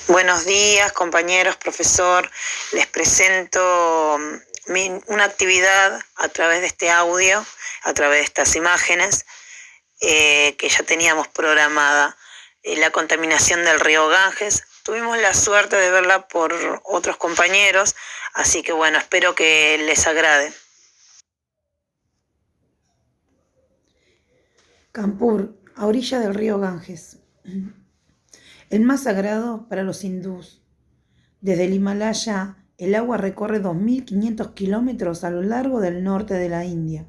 Buenos días, compañeros, profesor. Les presento una actividad a través de este audio, a través de estas imágenes, que ya teníamos programada. La contaminación del río Ganges. Tuvimos la suerte de verla por otros compañeros, así que bueno, espero que les agrade. Kanpur, a orilla del río Ganges. El más sagrado para los hindús. Desde el Himalaya, el agua recorre 2.500 kilómetros a lo largo del norte de la India.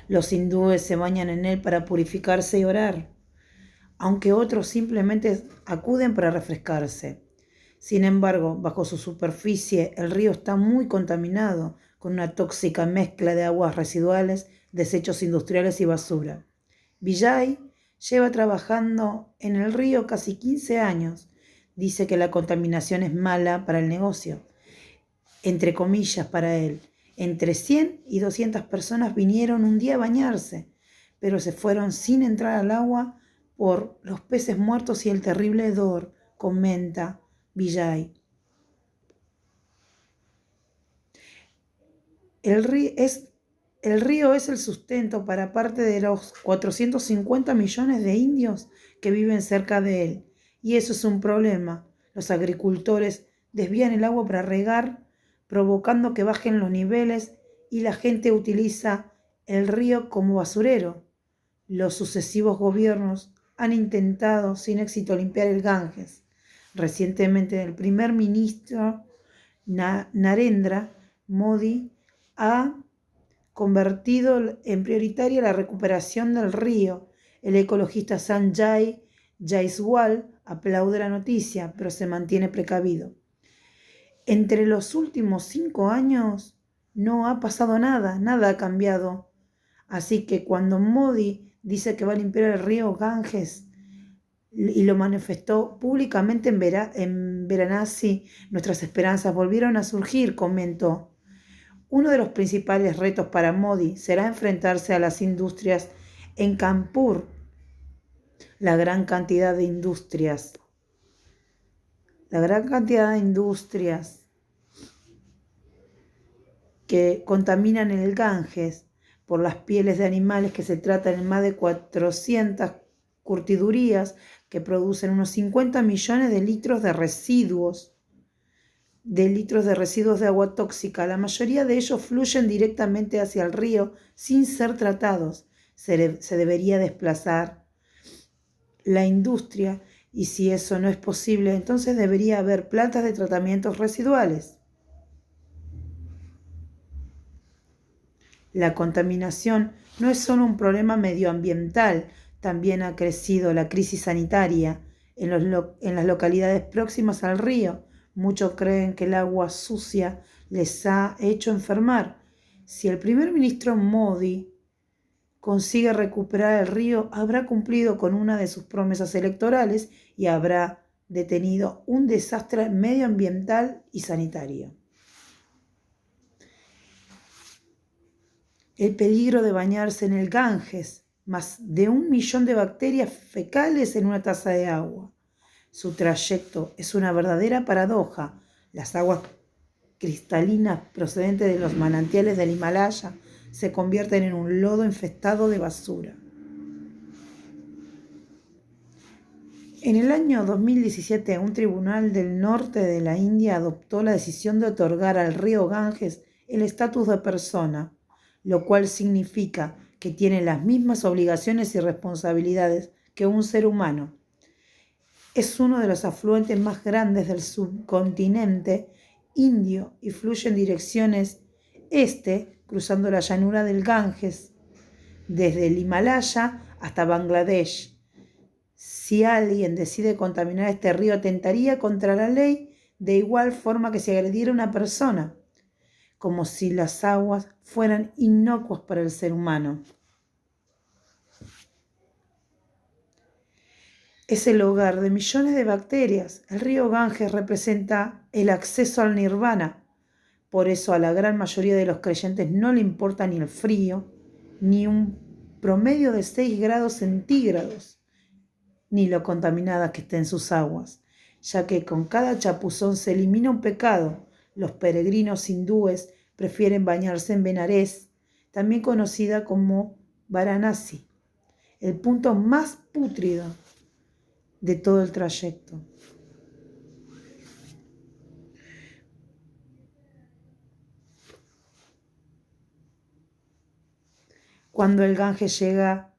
Los hindúes se bañan en él para purificarse y orar, aunque otros simplemente acuden para refrescarse. Sin embargo, bajo su superficie, el río está muy contaminado, con una tóxica mezcla de aguas residuales, desechos industriales y basura. Vijay lleva trabajando en el río casi 15 años. Dice que la contaminación es mala para el negocio, entre comillas para él. Entre 100 y 200 personas vinieron un día a bañarse, pero se fueron sin entrar al agua por los peces muertos y el terrible hedor, comenta Vijay. El río es el sustento para parte de los 450 millones de indios que viven cerca de él, y eso es un problema. Los agricultores desvían el agua para regar, provocando que bajen los niveles, y la gente utiliza el río como basurero. Los sucesivos gobiernos han intentado sin éxito limpiar el Ganges. Recientemente el primer ministro Narendra Modi ha convertido en prioritaria la recuperación del río. El ecologista Sanjay Jaiswal aplaude la noticia, pero se mantiene precavido. Entre los últimos 5 años no ha pasado nada ha cambiado. Así que cuando Modi dice que va a limpiar el río Ganges, y lo manifestó públicamente en Varanasi, nuestras esperanzas volvieron a surgir, comentó. Uno de los principales retos para Modi será enfrentarse a las industrias en Kanpur. La gran cantidad de industrias que contaminan el Ganges por las pieles de animales que se tratan en más de 400 curtidurías que producen unos 50 millones de litros de residuos de agua tóxica. La mayoría de ellos fluyen directamente hacia el río sin ser tratados. Se debería desplazar la industria, y si eso no es posible, entonces debería haber plantas de tratamientos residuales. La contaminación no es solo un problema medioambiental, también ha crecido la crisis sanitaria en las localidades próximas al río. Muchos creen que el agua sucia les ha hecho enfermar. Si el primer ministro Modi consigue recuperar el río, habrá cumplido con una de sus promesas electorales y habrá detenido un desastre medioambiental y sanitario. El peligro de bañarse en el Ganges, más de 1 millón de bacterias fecales en una taza de agua. Su trayecto es una verdadera paradoja. Las aguas cristalinas procedentes de los manantiales del Himalaya se convierten en un lodo infestado de basura. En el año 2017, un tribunal del norte de la India adoptó la decisión de otorgar al río Ganges el estatus de persona, lo cual significa que tiene las mismas obligaciones y responsabilidades que un ser humano. Es uno de los afluentes más grandes del subcontinente indio y fluye en direcciones este, cruzando la llanura del Ganges, desde el Himalaya hasta Bangladesh. Si alguien decide contaminar este río, atentaría contra la ley de igual forma que si agrediera a una persona, como si las aguas fueran inocuas para el ser humano. Es el hogar de millones de bacterias. El río Ganges representa el acceso al nirvana. Por eso a la gran mayoría de los creyentes no le importa ni el frío, ni un promedio de 6 grados centígrados, ni lo contaminadas que estén sus aguas. ya que con cada chapuzón se elimina un pecado. Los peregrinos hindúes prefieren bañarse en Benarés, también conocida como Varanasi, el punto más pútrido de todo el trayecto. Cuando el Ganges llega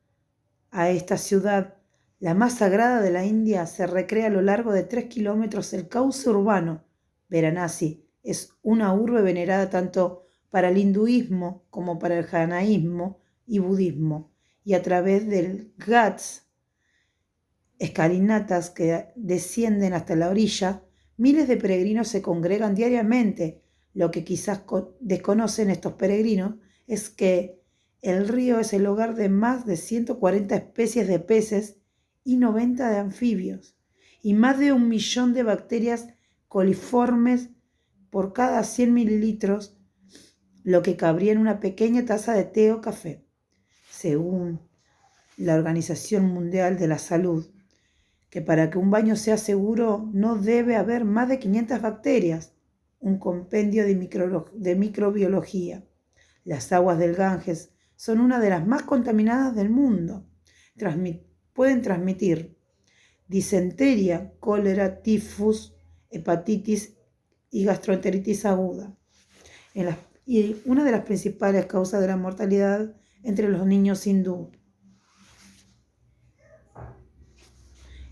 a esta ciudad, la más sagrada de la India, se recrea a lo largo de 3 kilómetros el cauce urbano. Varanasi es una urbe venerada tanto para el hinduismo como para el jainismo y budismo, y a través del Ghats, escalinatas que descienden hasta la orilla, miles de peregrinos se congregan diariamente. Lo que quizás desconocen estos peregrinos es que el río es el hogar de más de 140 especies de peces y 90 de anfibios, y más de 1 millón de bacterias coliformes por cada 100 mililitros, lo que cabría en una pequeña taza de té o café. Según la Organización Mundial de la Salud, que para que un baño sea seguro no debe haber más de 500 bacterias, un compendio de microbiología. Las aguas del Ganges son una de las más contaminadas del mundo. Pueden transmitir disentería, cólera, tifus, hepatitis y gastroenteritis aguda. Y una de las principales causas de la mortalidad entre los niños hindú,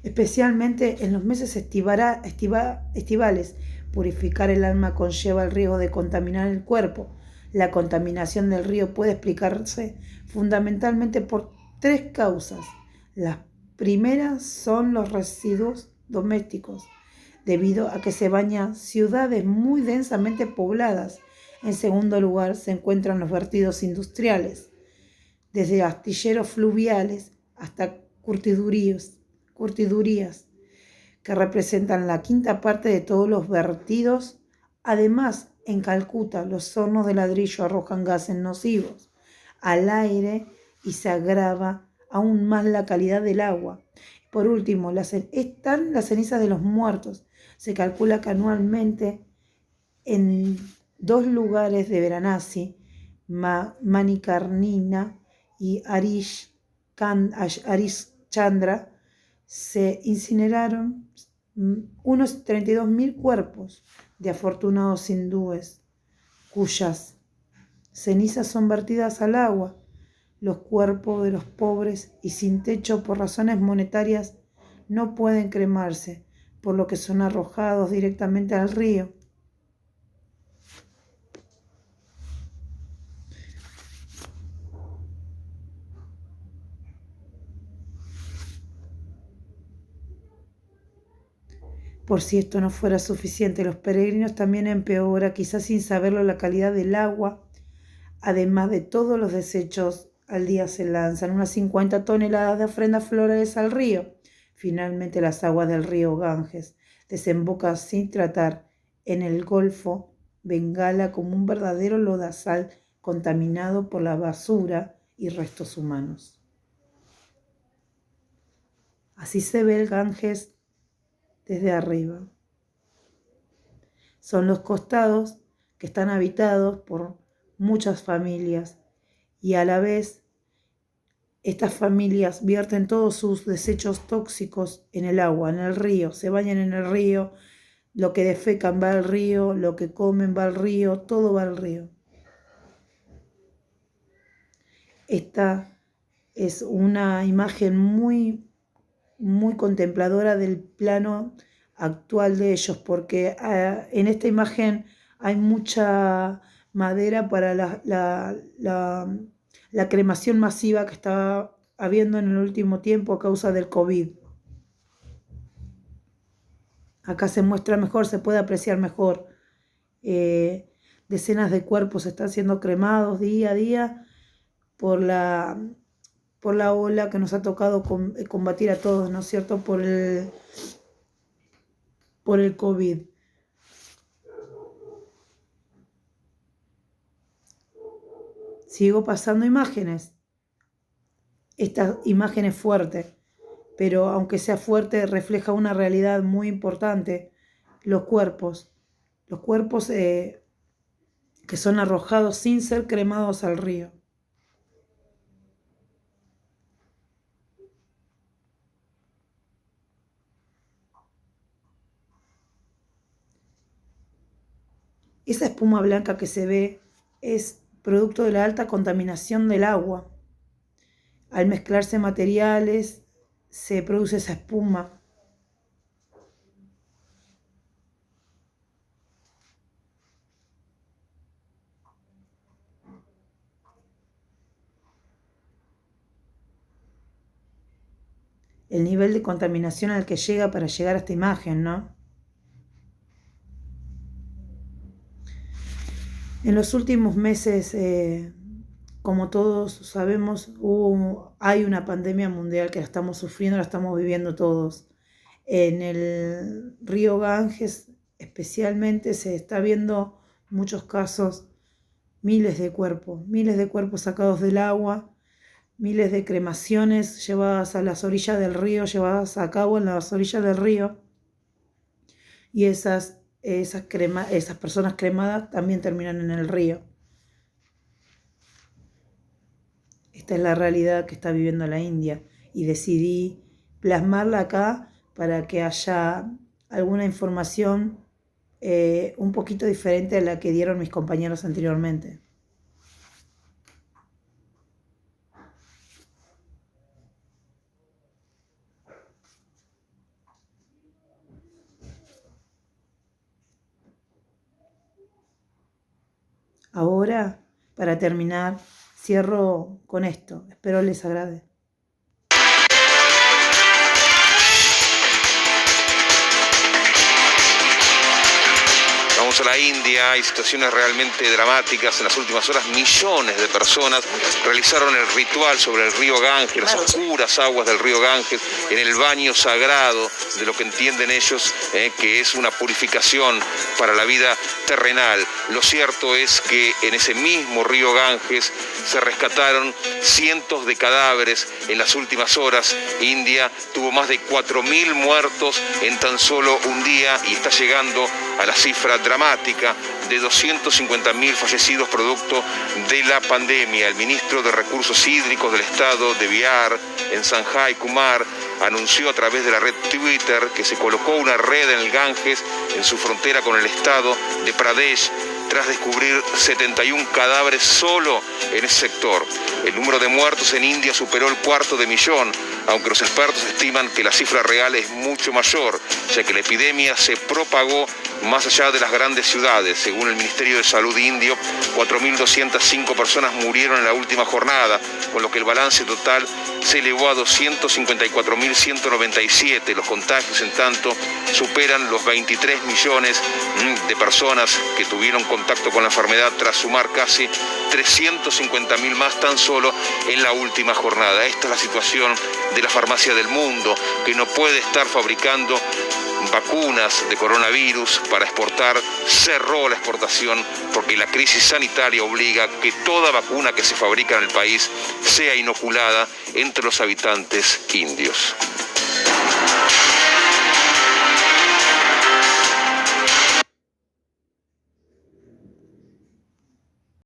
especialmente en los meses estivales. Purificar el alma conlleva el riesgo de contaminar el cuerpo. La contaminación del río puede explicarse fundamentalmente por 3 causas. Las primeras son los residuos domésticos, debido a que se bañan ciudades muy densamente pobladas. En segundo lugar, se encuentran los vertidos industriales, desde astilleros fluviales hasta curtidurías, que representan la 1/5 parte de todos los vertidos. Además, en Calcuta, los hornos de ladrillo arrojan gases nocivos al aire y se agrava aún más la calidad del agua. Por último, están las cenizas de los muertos. Se calcula que anualmente en 2 lugares de Varanasi, Manikarnika y Harishchandra, se incineraron unos 32.000 cuerpos de afortunados hindúes, cuyas cenizas son vertidas al agua. Los cuerpos de los pobres y sin techo por razones monetarias no pueden cremarse, por lo que son arrojados directamente al río. Por si esto no fuera suficiente, los peregrinos también empeora, quizás sin saberlo, la calidad del agua. Además de todos los desechos, al día se lanzan unas 50 toneladas de ofrendas florales al río. Finalmente, las aguas del río Ganges desembocan sin tratar en el Golfo Bengala como un verdadero lodazal contaminado por la basura y restos humanos. Así se ve el Ganges desde arriba. Son los costados que están habitados por muchas familias, y a la vez estas familias vierten todos sus desechos tóxicos en el agua, en el río, se bañan en el río, lo que defecan va al río, lo que comen va al río, todo va al río. Esta es una imagen muy, muy contempladora del plano actual de ellos, porque en esta imagen hay mucha madera para la cremación masiva que está habiendo en el último tiempo a causa del COVID. Acá se muestra mejor, se puede apreciar mejor. Decenas de cuerpos están siendo cremados día a día por la ola que nos ha tocado combatir a todos, ¿no es cierto?, por el COVID. Sigo pasando imágenes. Esta imagen es fuerte, pero aunque sea fuerte, refleja una realidad muy importante, los cuerpos, que son arrojados sin ser cremados al río. Esa espuma blanca que se ve es producto de la alta contaminación del agua. Al mezclarse materiales, se produce esa espuma. El nivel de contaminación al que llega para llegar a esta imagen, ¿no? En los últimos meses, como todos sabemos, hay una pandemia mundial que la estamos sufriendo, la estamos viviendo todos. En el río Ganges especialmente se está viendo muchos casos, miles de cuerpos sacados del agua, miles de cremaciones llevadas a las orillas del río, llevadas a cabo en las orillas del río, y esas personas cremadas también terminan en el río. Esta es la realidad que está viviendo la India y decidí plasmarla acá para que haya alguna información un poquito diferente a la que dieron mis compañeros anteriormente. Ahora, para terminar, cierro con esto. Espero les agrade. Vamos a la India, hay situaciones realmente dramáticas. En las últimas horas, millones de personas realizaron el ritual sobre el río Ganges, las oscuras aguas del río Ganges, en el baño sagrado de lo que entienden ellos que es una purificación para la vida terrenal. Lo cierto es que en ese mismo río Ganges se rescataron cientos de cadáveres en las últimas horas. India tuvo más de 4.000 muertos en tan solo un día y está llegando a la cifra dramática de 250.000 fallecidos producto de la pandemia. El ministro de Recursos Hídricos del estado de Bihar, en Sanjay Kumar, anunció a través de la red Twitter que se colocó una red en el Ganges en su frontera con el estado de Pradesh, tras descubrir 71 cadáveres solo en ese sector. El número de muertos en India superó el 250.000, aunque los expertos estiman que la cifra real es mucho mayor, ya que la epidemia se propagó más allá de las grandes ciudades. Según el Ministerio de Salud indio, 4.205 personas murieron en la última jornada, con lo que el balance total se elevó a 254.197. Los contagios, en tanto, superan los 23 millones de personas que tuvieron contacto con la enfermedad, tras sumar casi 350.000 más tan solo en la última jornada. Esta es la situación de la farmacia del mundo, que no puede estar fabricando vacunas de coronavirus para exportar. Cerró la exportación porque la crisis sanitaria obliga a que toda vacuna que se fabrica en el país sea inoculada entre los habitantes indios.